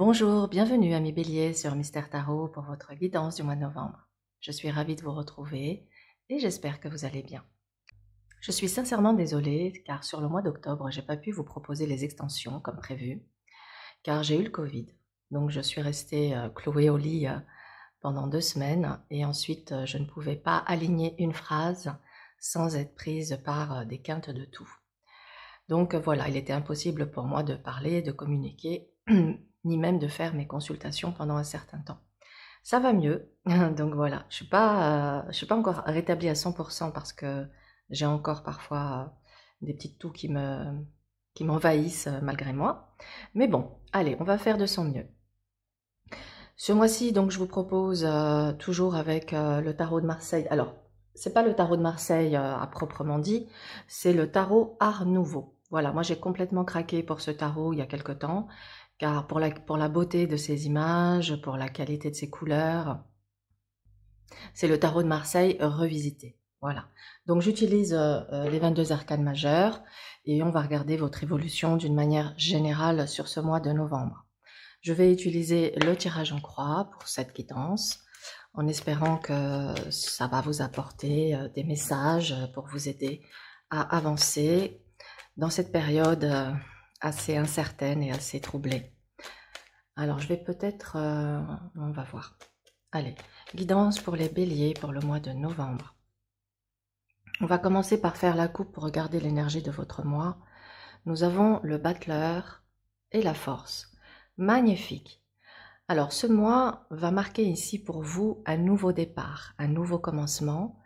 Bonjour, bienvenue amis Bélier sur Mystère Tarot pour votre guidance du mois de novembre. Je suis ravie de vous retrouver et j'espère que vous allez bien. Je suis sincèrement désolée car sur le mois d'octobre, j'ai pas pu vous proposer les extensions comme prévu car j'ai eu le Covid. Donc je suis restée clouée au lit pendant 2 semaines et ensuite je ne pouvais pas aligner une phrase sans être prise par des quintes de tout. Donc voilà, il était impossible pour moi de parler, de communiquer, ni même de faire mes consultations pendant un certain temps. Ça va mieux, donc voilà, je suis pas encore rétablie à 100% parce que j'ai encore parfois des petites toux qui m'envahissent malgré moi. Mais bon, allez, on va faire de son mieux. Ce mois-ci, donc, je vous propose toujours avec le tarot de Marseille. Alors, c'est pas le tarot de Marseille à proprement dit, c'est le tarot Art Nouveau. Voilà, moi j'ai complètement craqué pour ce tarot il y a quelque temps, car pour la beauté de ses images, pour la qualité de ses couleurs, c'est le tarot de Marseille revisité. Voilà. Donc j'utilise les 22 arcanes majeures et on va regarder votre évolution d'une manière générale sur ce mois de novembre. Je vais utiliser le tirage en croix pour cette guidance, en espérant que ça va vous apporter des messages pour vous aider à avancer dans cette période assez incertaine et assez troublée. Alors je vais peut-être... on va voir. Allez, guidance pour les béliers pour le mois de novembre. On va commencer par faire la coupe pour regarder l'énergie de votre mois. Nous avons le battleur et la force. Magnifique. Alors ce mois va marquer ici pour vous un nouveau départ, un nouveau commencement.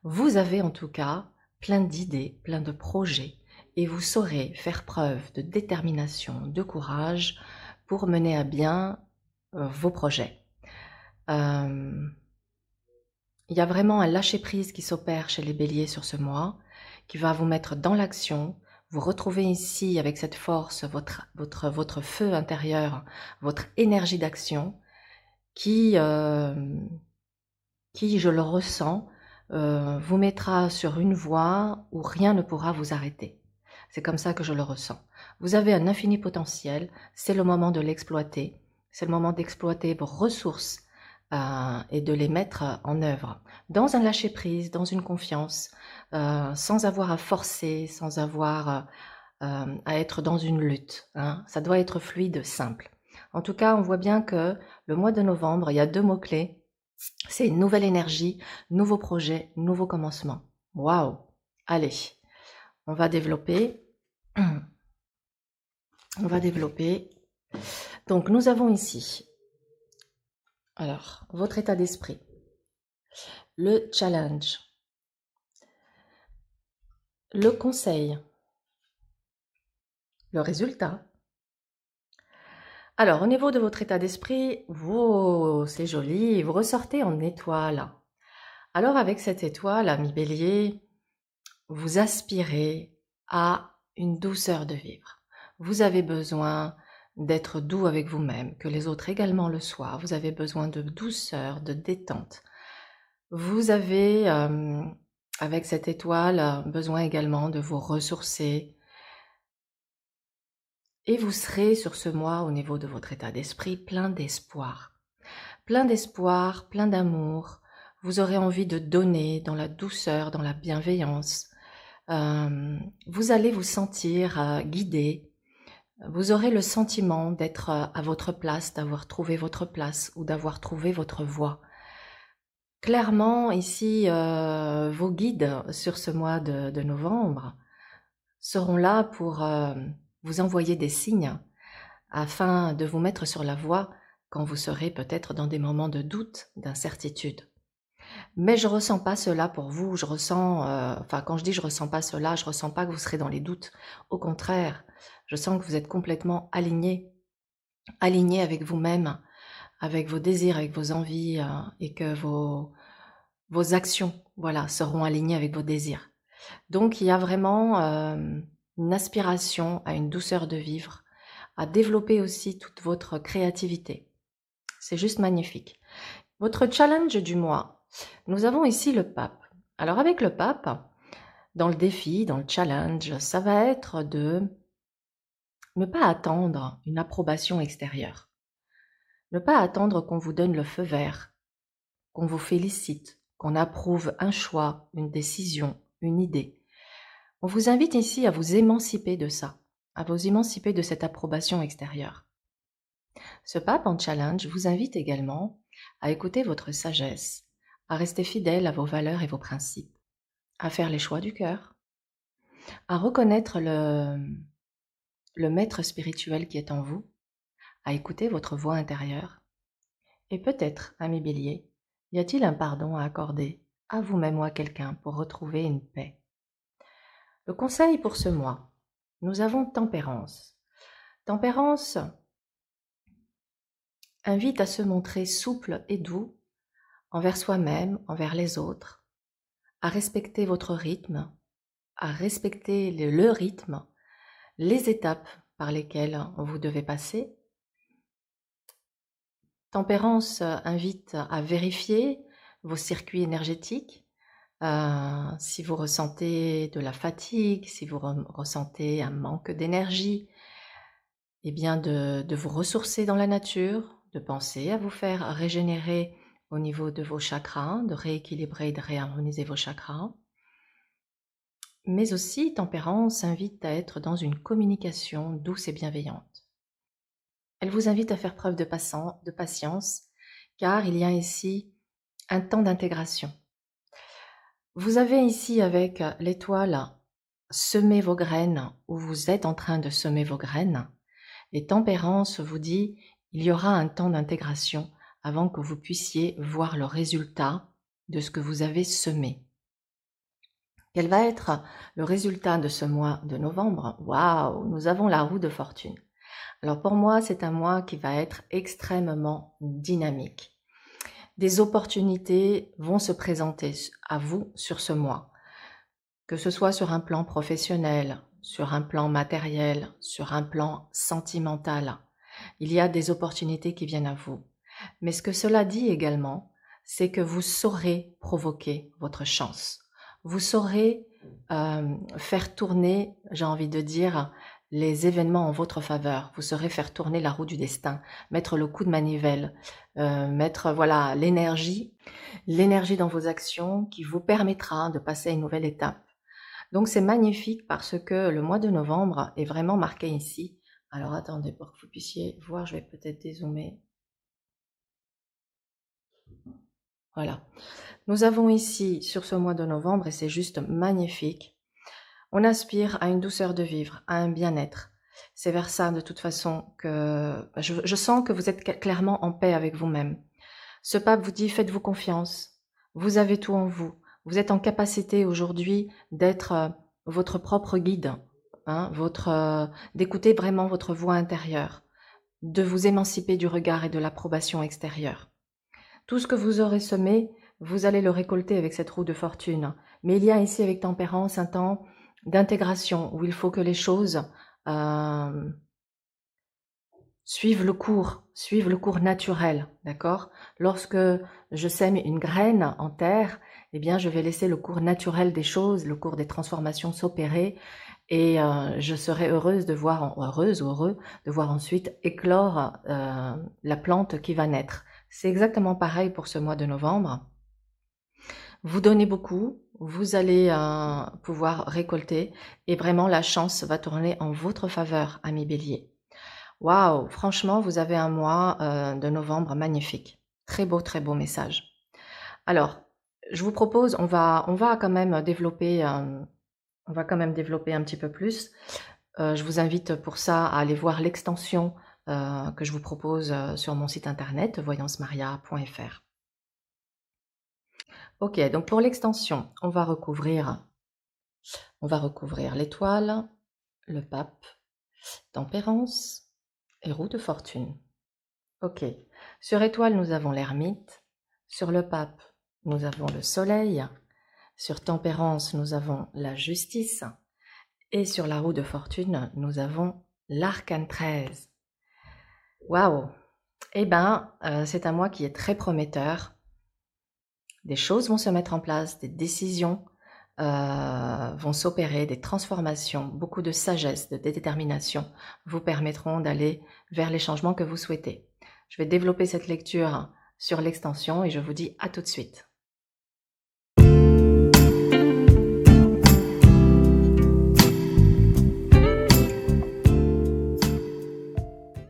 Vous avez en tout cas plein d'idées, plein de projets et vous saurez faire preuve de détermination, de courage pour mener à bien vos projets. Il y a vraiment un lâcher-prise qui s'opère chez les béliers sur ce mois, qui va vous mettre dans l'action. Vous retrouvez ici avec cette force votre feu intérieur, votre énergie d'action qui, je le ressens, vous mettra sur une voie où rien ne pourra vous arrêter. C'est comme ça que je le ressens. Vous avez un infini potentiel, c'est le moment de l'exploiter, c'est le moment d'exploiter vos ressources et de les mettre en œuvre dans un lâcher-prise, dans une confiance, sans avoir à forcer, sans avoir à être dans une lutte. Hein. Ça doit être fluide, simple. En tout cas, on voit bien que le mois de novembre, il y a 2 mots-clés. C'est une nouvelle énergie, nouveau projet, nouveau commencement. Waouh! Allez, on va développer. On va développer. Donc, nous avons ici, alors, votre état d'esprit, le challenge, le conseil, le résultat. Alors, au niveau de votre état d'esprit, c'est joli, vous ressortez en étoile. Alors, avec cette étoile, ami Bélier, vous aspirez à une douceur de vivre. Vous avez besoin d'être doux avec vous-même, que les autres également le soient. Vous avez besoin de douceur, de détente. Vous avez, avec cette étoile, besoin également de vous ressourcer. Et vous serez sur ce mois, au niveau de votre état d'esprit, plein d'espoir. Plein d'espoir, plein d'amour. Vous aurez envie de donner dans la douceur, dans la bienveillance. Vous allez vous sentir guidé. Vous aurez le sentiment d'être à votre place, d'avoir trouvé votre place ou d'avoir trouvé votre voie. Clairement, ici, vos guides sur ce mois de novembre seront là pour vous envoyer des signes afin de vous mettre sur la voie quand vous serez peut-être dans des moments de doute, d'incertitude. Mais je ressens pas cela pour vous, je ressens, enfin quand je dis je ressens pas cela, je ressens pas que vous serez dans les doutes. Au contraire, je sens que vous êtes complètement aligné avec vous-même, avec vos désirs, avec vos envies et que vos actions, voilà, seront alignées avec vos désirs. Donc il y a vraiment une aspiration à une douceur de vivre, à développer aussi toute votre créativité. C'est juste magnifique. Votre challenge du mois, nous avons ici le pape. Alors avec le pape, dans le défi, dans le challenge, ça va être de ne pas attendre une approbation extérieure. Ne pas attendre qu'on vous donne le feu vert, qu'on vous félicite, qu'on approuve un choix, une décision, une idée. On vous invite ici à vous émanciper de ça, à vous émanciper de cette approbation extérieure. Ce pape en challenge vous invite également à écouter votre sagesse, à rester fidèle à vos valeurs et vos principes, à faire les choix du cœur, à reconnaître le maître spirituel qui est en vous, à écouter votre voix intérieure. Et peut-être, ami Bélier, y a-t-il un pardon à accorder à vous-même ou à quelqu'un pour retrouver une paix? Le conseil pour ce mois, nous avons Tempérance. Tempérance invite à se montrer souple et doux envers soi-même, envers les autres, à respecter votre rythme, à respecter le rythme, les étapes par lesquelles vous devez passer. Tempérance invite à vérifier vos circuits énergétiques, si vous ressentez de la fatigue, si vous ressentez un manque d'énergie, eh bien de vous ressourcer dans la nature, de penser à vous faire régénérer au niveau de vos chakras, de rééquilibrer et de réharmoniser vos chakras. Mais aussi, Tempérance invite à être dans une communication douce et bienveillante. Elle vous invite à faire preuve de patience, car il y a ici un temps d'intégration. Vous avez ici avec l'étoile semé vos graines, ou vous êtes en train de semer vos graines, et Tempérance vous dit il y aura un temps d'intégration avant que vous puissiez voir le résultat de ce que vous avez semé. Quel va être le résultat de ce mois de novembre? Waouh, nous avons la roue de fortune. Alors pour moi, c'est un mois qui va être extrêmement dynamique. Des opportunités vont se présenter à vous sur ce mois, que ce soit sur un plan professionnel, sur un plan matériel, sur un plan sentimental. Il y a des opportunités qui viennent à vous. Mais ce que cela dit également, c'est que vous saurez provoquer votre chance. Vous saurez faire tourner, j'ai envie de dire, les événements en votre faveur. Vous saurez faire tourner la roue du destin, mettre le coup de manivelle, mettre voilà l'énergie dans vos actions qui vous permettra de passer à une nouvelle étape. Donc c'est magnifique parce que le mois de novembre est vraiment marqué ici. Alors attendez, pour que vous puissiez voir, je vais peut-être dézoomer. Voilà. Nous avons ici, sur ce mois de novembre, et c'est juste magnifique, on aspire à une douceur de vivre, à un bien-être. C'est vers ça, de toute façon, que je sens que vous êtes clairement en paix avec vous-même. Ce pape vous dit, faites-vous confiance. Vous avez tout en vous. Vous êtes en capacité aujourd'hui d'être votre propre guide, hein, d'écouter vraiment votre voix intérieure, de vous émanciper du regard et de l'approbation extérieure. Tout ce que vous aurez semé, vous allez le récolter avec cette roue de fortune. Mais il y a ici avec Tempérance un temps d'intégration où il faut que les choses suivent le cours naturel, d'accord? Lorsque je sème une graine en terre, eh bien je vais laisser le cours naturel des choses, le cours des transformations s'opérer, et je serai heureuse ou heureux de voir ensuite éclore la plante qui va naître. C'est exactement pareil pour ce mois de novembre. Vous donnez beaucoup, vous allez pouvoir récolter, et vraiment la chance va tourner en votre faveur, ami Bélier. Waouh, franchement, vous avez un mois de novembre magnifique. Très beau message. Alors, je vous propose, on va quand même développer, un petit peu plus. Je vous invite pour ça à aller voir l'extension que je vous propose sur mon site internet voyancemaria.fr. Ok, donc pour l'extension, on va recouvrir l'étoile, le pape, Tempérance et roue de fortune. Ok, sur étoile, nous avons l'ermite, sur le pape, nous avons le soleil, sur Tempérance, nous avons la justice, et sur la roue de fortune, nous avons l'arcane 13. Waouh! Eh ben, c'est un mois qui est très prometteur. Des choses vont se mettre en place, des décisions vont s'opérer, des transformations, beaucoup de sagesse, de détermination vous permettront d'aller vers les changements que vous souhaitez. Je vais développer cette lecture sur l'extension et je vous dis à tout de suite.